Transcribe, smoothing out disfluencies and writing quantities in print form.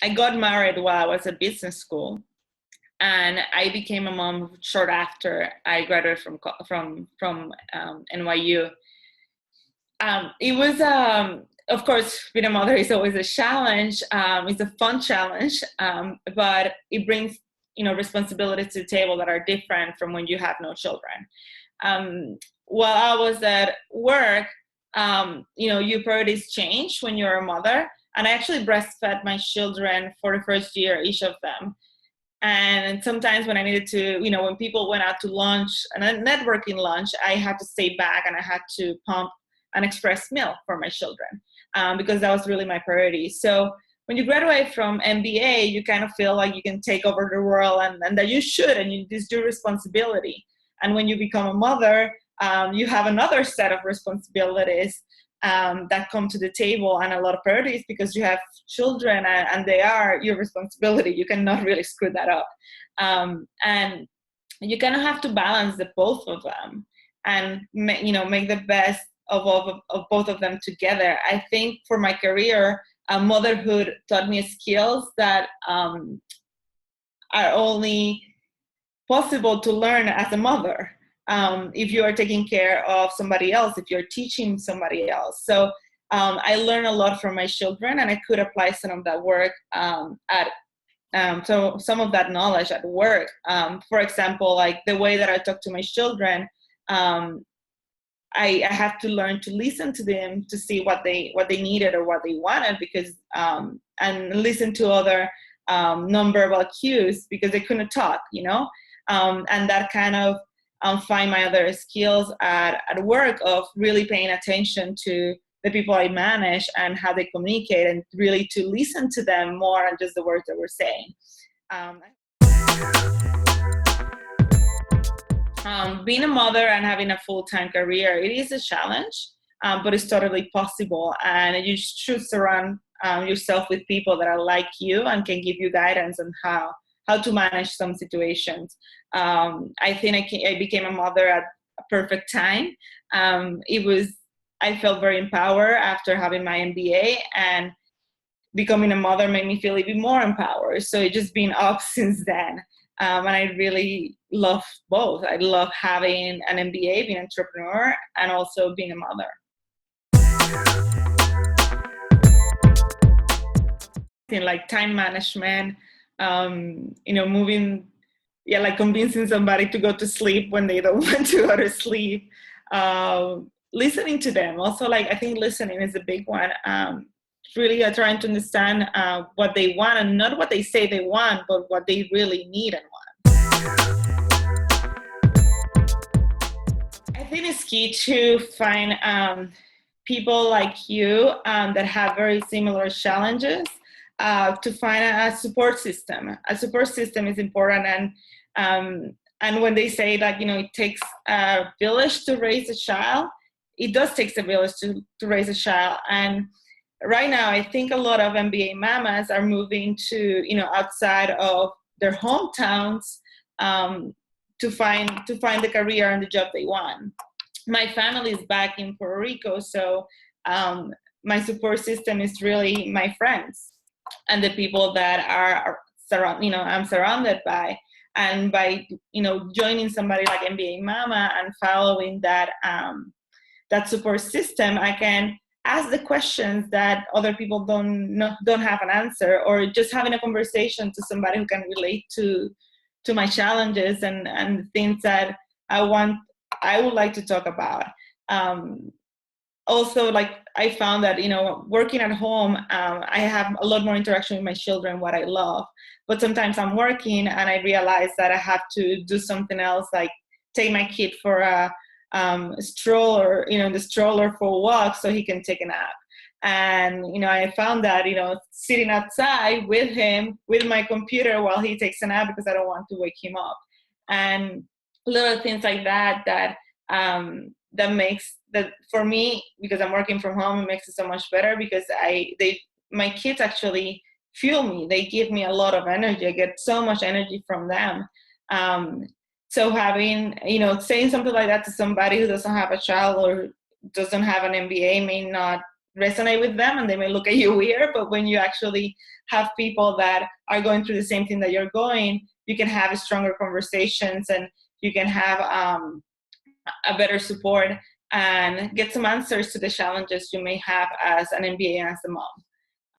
I got married while I was at business school, and I became a mom short after I graduated from NYU. It was, of course, being a mother is always a challenge. It's a fun challenge, but it brings, responsibilities to the table that are different from when you have no children. While I was at work, your priorities change when you're a mother. And I actually breastfed my children for the first year, each of them. And sometimes when I needed to, when people went out to lunch, and a networking lunch, I had to stay back and I had to pump an express milk for my children, because that was really my priority. So when you graduate from MBA, you kind of feel like you can take over the world, and that you should, and it's your responsibility. And when you become a mother, you have another set of responsibilities that come to the table, and a lot of priorities, because you have children and they are your responsibility. You cannot really screw that up. And you kind of have to balance the both of them and make the best of both of them together. I think for my career, motherhood taught me skills that are only possible to learn as a mother. If you are taking care of somebody else, if you're teaching somebody else. So I learned a lot from my children, and I could apply some of that work so some of that knowledge at work. For example, like the way that I talk to my children, I have to learn to listen to them to see what they needed or what they wanted, because and listen to other nonverbal cues, because they couldn't talk, and that kind of find my other skills at work of really paying attention to the people I manage and how they communicate, and really to listen to them more than just the words that we're saying. Being a mother and having a full-time career, it is a challenge, but it's totally possible. And you should surround yourself with people that are like you and can give you guidance on how to manage some situations. I think I became a mother at a perfect time. I felt very empowered after having my MBA, and becoming a mother made me feel even more empowered. So it's just been up since then. And I really love both. I love having an MBA, being an entrepreneur, and also being a mother. In like time management, moving, like convincing somebody to go to sleep when they don't want to go to sleep. Listening to them. Also, like, I think listening is a big one. Really trying to understand what they want, and not what they say they want, but what they really need and want. I think it's key to find people like you that have very similar challenges, to find a support system. A support system is important, and when they say that it takes a village to raise a child, it does take a village to raise a child. And right now, I think a lot of MBA mamas are moving to outside of their hometowns to find the career and the job they want. My family is back in Puerto Rico, so my support system is really my friends and the people that I'm surrounded by. And by joining somebody like MBA Mama and following that support system, I can ask the questions that other people don't have an answer, or just having a conversation to somebody who can relate to my challenges and things that I would like to talk about. Also, like, I found that working at home, I have a lot more interaction with my children, what I love. But sometimes I'm working and I realize that I have to do something else, like take my kid for a stroller, the stroller for a walk so he can take a nap. And I found that sitting outside with him with my computer while he takes a nap, because I don't want to wake him up, and little things like that makes that, for me, because I'm working from home, it makes it so much better, because my kids actually fuel me. They give me a lot of energy. I get so much energy from them. So having, saying something like that to somebody who doesn't have a child or doesn't have an MBA may not resonate with them and they may look at you weird, but when you actually have people that are going through the same thing that you're going, you can have stronger conversations and you can have a better support and get some answers to the challenges you may have as an MBA and as a mom.